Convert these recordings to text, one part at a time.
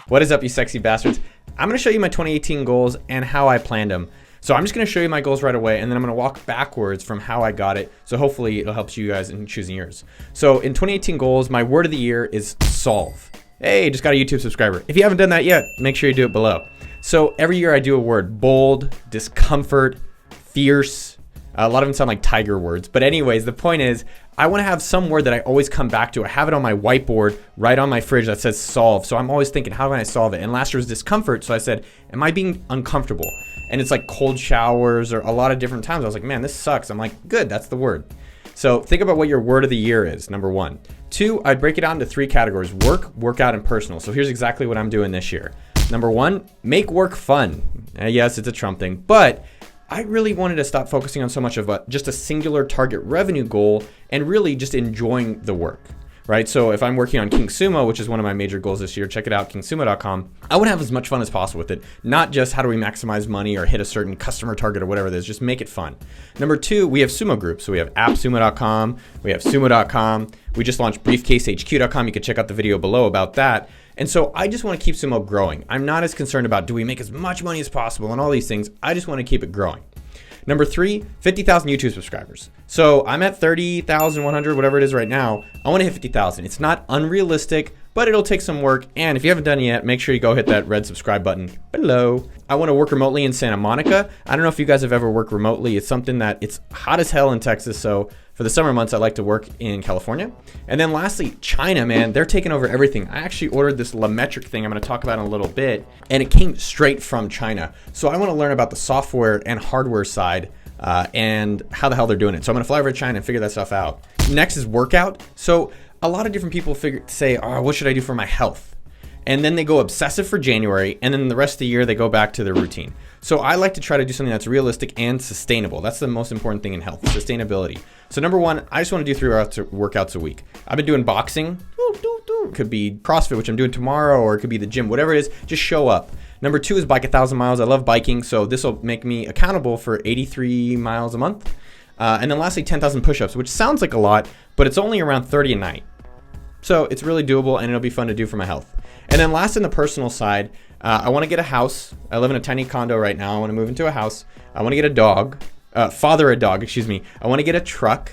What is up, you sexy bastards? I'm going to show you my 2018 goals and how I planned them. So I'm just going to show you my goals right away, and then I'm going to walk backwards from how I got it. So hopefully it'll help you guys in choosing yours. So in 2018 goals, my word of the year is solve. Hey, just got a YouTube subscriber. If you haven't done that yet, make sure you do it below. So every year I do a word: bold, discomfort, fierce. A lot of them sound like tiger words. But anyways, the point is I want to have some word that I always come back to. I have it on my whiteboard right on my fridge that says solve. So I'm always thinking, how can I solve it? And last year was discomfort. So I said, am I being uncomfortable? And it's like cold showers or a lot of different times. I was like, man, this sucks. I'm like, good, that's the word. So think about what your word of the year is, number one. Two, I'd break it out into three categories: work, workout, and personal. So here's exactly what I'm doing this year. Number one, make work fun. Yes, it's a Trump thing, but I really wanted to stop focusing on so much of just a singular target revenue goal and really just enjoying the work, right? So if I'm working on King Sumo, which is one of my major goals this year, check it out, kingsumo.com. I want to have as much fun as possible with it, not just how do we maximize money or hit a certain customer target or whatever it is, just make it fun. Number two, we have Sumo groups. So we have AppSumo.com, we have Sumo.com. We just launched BriefcaseHQ.com. You can check out the video below about that. And so I just want to keep Sumo growing. I'm not as concerned about do we make as much money as possible and all these things. I just want to keep it growing. Number three, 50,000 YouTube subscribers. So I'm at 30,100, whatever it is right now. I want to hit 50,000. It's not unrealistic, but it'll take some work. And if you haven't done it yet, make sure you go hit that red subscribe button below. I want to work remotely in Santa Monica. I don't know if you guys have ever worked remotely. It's something that it's hot as hell in Texas. So for the summer months, I like to work in California. And then lastly, China, man, they're taking over everything. I actually ordered this LaMetric thing I'm going to talk about in a little bit, and it came straight from China. So I want to learn about the software and hardware side and how the hell they're doing it. So I'm going to fly over to China and figure that stuff out. Next is workout. So a lot of different people say, oh, what should I do for my health? And then they go obsessive for January, and then the rest of the year they go back to their routine. So I like to try to do something that's realistic and sustainable. That's the most important thing in health, sustainability. So number one, I just want to do 3 workouts a week. I've been doing boxing. It could be CrossFit, which I'm doing tomorrow, or it could be the gym, whatever it is, just show up. Number two is bike 1,000 miles. I love biking, so this will make me accountable for 83 miles a month. And then lastly, 10,000 push-ups, which sounds like a lot, but it's only around 30 a night. So it's really doable, and it'll be fun to do for my health. And then last, in the personal side, I want to get a house. I live in a tiny condo right now. I want to move into a house. I want to get a dog, father a dog, excuse me. I want to get a truck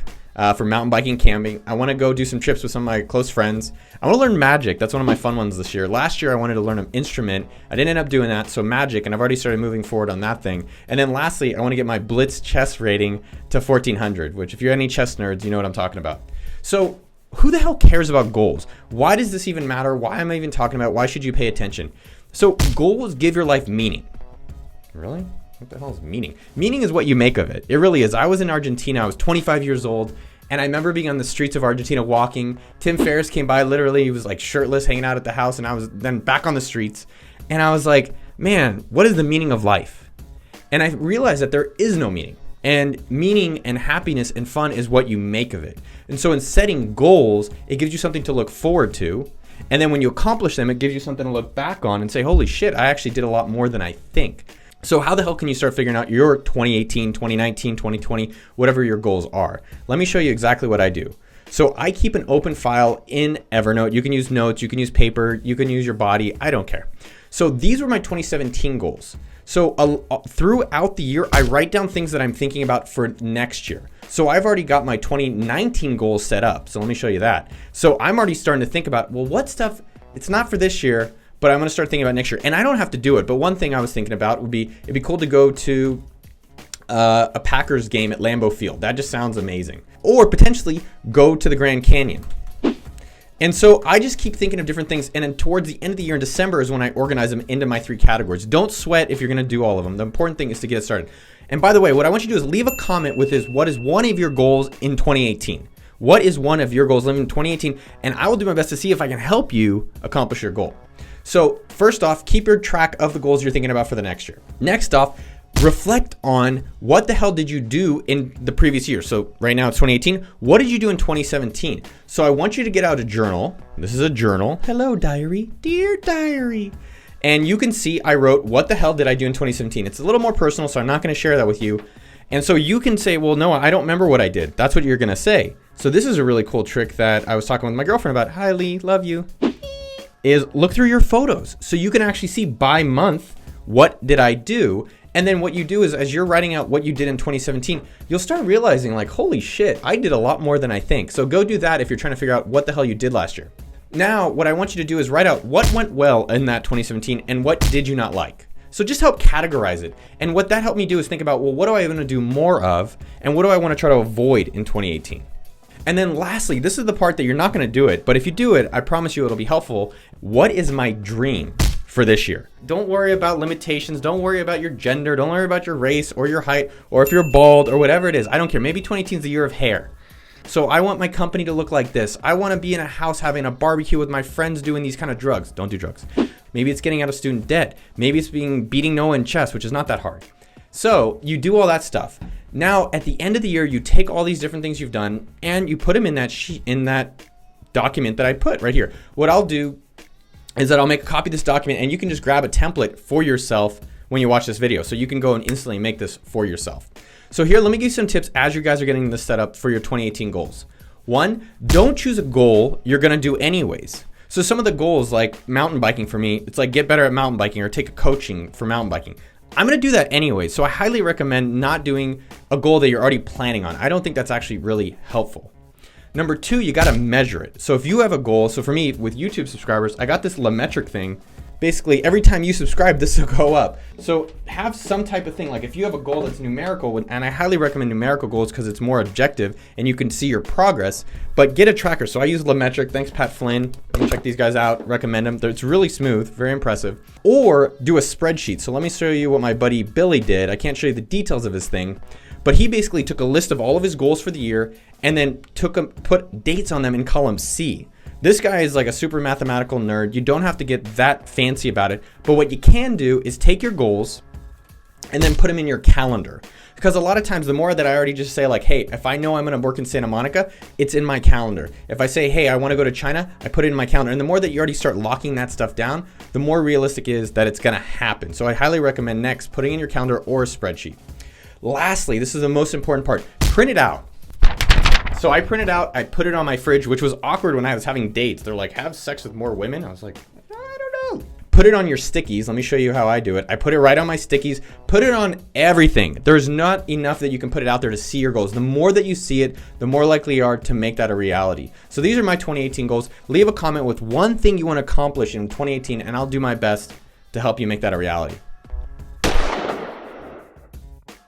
for mountain biking, camping. I want to go do some trips with some of my close friends. I want to learn magic. That's one of my fun ones this year. Last year, I wanted to learn an instrument. I didn't end up doing that, so magic, and I've already started moving forward on that thing. And then lastly, I want to get my Blitz chess rating to 1,400, which if you're any chess nerds, you know what I'm talking about. So who the hell cares about goals? Why does this even matter? Why am I even talking about it? Why should you pay attention? So goals give your life meaning. Really? What the hell is meaning? Meaning is what you make of it. It really is. I was in Argentina. I was 25 years old. And I remember being on the streets of Argentina walking. Tim Ferriss came by, literally. He was like shirtless, hanging out at the house. And I was then back on the streets. And I was like, man, what is the meaning of life? And I realized that there is no meaning. And meaning and happiness and fun is what you make of it. And so in setting goals, it gives you something to look forward to. And then when you accomplish them, it gives you something to look back on and say, holy shit, I actually did a lot more than I think. So how the hell can you start figuring out your 2018, 2019, 2020, whatever your goals are? Let me show you exactly what I do. So I keep an open file in Evernote. You can use notes, you can use paper, you can use your body. I don't care. So these were my 2017 goals. So throughout the year, I write down things that I'm thinking about for next year. So I've already got my 2019 goals set up. So let me show you that. So I'm already starting to think about, well, what stuff, it's not for this year, but I'm going to start thinking about next year. And I don't have to do it. But one thing I was thinking about would be, it'd be cool to go to a Packers game at Lambeau Field. That just sounds amazing. Or potentially go to the Grand Canyon. And so I just keep thinking of different things. And then towards the end of the year in December is when I organize them into my 3 categories. Don't sweat if you're going to do all of them. The important thing is to get it started. And by the way, what I want you to do is leave a comment with what is one of your goals in 2018? What is one of your goals in 2018? And I will do my best to see if I can help you accomplish your goal. So first off, keep your track of the goals you're thinking about for the next year. Next off, reflect on what the hell did you do in the previous year. So right now it's 2018. What did you do in 2017? So I want you to get out a journal. This is a journal. Hello, diary. Dear diary. And you can see I wrote, what the hell did I do in 2017? It's a little more personal, so I'm not going to share that with you. And so you can say, well, no, I don't remember what I did. That's what you're going to say. So this is a really cool trick that I was talking with my girlfriend about. Hi, Lee. Love you. is look through your photos so you can actually see by month, what did I do? And then what you do is, as you're writing out what you did in 2017, you'll start realizing like, holy shit, I did a lot more than I think. So go do that if you're trying to figure out what the hell you did last year. Now, what I want you to do is write out what went well in that 2017 and what did you not like. So just help categorize it. And what that helped me do is think about, well, what do I want to do more of? And what do I want to try to avoid in 2018? And then lastly, this is the part that you're not going to do it, but if you do it, I promise you it'll be helpful. What is my dream for this year? Don't worry about limitations. Don't worry about your gender. Don't worry about your race or your height, or if you're bald or whatever it is. I don't care. Maybe 2018 is the year of hair. So I want my company to look like this. I want to be in a house having a barbecue with my friends doing these kind of drugs. Don't do drugs. Maybe it's getting out of student debt. Maybe it's beating Noah in chess, which is not that hard. So you do all that stuff. Now at the end of the year, you take all these different things you've done and you put them in that sheet, in that document that I put right here. What I'll do is that I'll make a copy of this document, and you can just grab a template for yourself when you watch this video. So you can go and instantly make this for yourself. So here, let me give you some tips as you guys are getting this set up for your 2018 goals. One, don't choose a goal you're gonna do anyways. So some of the goals, like mountain biking for me, it's like get better at mountain biking or take a coaching for mountain biking. I'm gonna do that anyway. So I highly recommend not doing a goal that you're already planning on. I don't think that's actually really helpful. Number two, you gotta measure it. So if you have a goal, so for me with YouTube subscribers, I got this metric thing. Basically, every time you subscribe, this will go up. So have some type of thing, like if you have a goal that's numerical, and I highly recommend numerical goals because it's more objective and you can see your progress, but get a tracker. So I use LaMetric, thanks Pat Flynn. Check these guys out, recommend them. It's really smooth, very impressive. Or do a spreadsheet. So let me show you what my buddy Billy did. I can't show you the details of his thing, but he basically took a list of all of his goals for the year and then put dates on them in column C. This guy is like a super mathematical nerd. You don't have to get that fancy about it, but what you can do is take your goals and then put them in your calendar. Because a lot of times, the more that I already just say like, hey, if I know I'm gonna work in Santa Monica, it's in my calendar. If I say, hey, I wanna go to China, I put it in my calendar. And the more that you already start locking that stuff down, the more realistic it is that it's gonna happen. So I highly recommend next putting in your calendar or a spreadsheet. Lastly, this is the most important part, print it out. So I printed out, I put it on my fridge, which was awkward when I was having dates. They're like, have sex with more women? I was like, I don't know. Put it on your stickies. Let me show you how I do it. I put it right on my stickies, put it on everything. There's not enough that you can put it out there to see your goals. The more that you see it, the more likely you are to make that a reality. So these are my 2018 goals. Leave a comment with one thing you want to accomplish in 2018, and I'll do my best to help you make that a reality.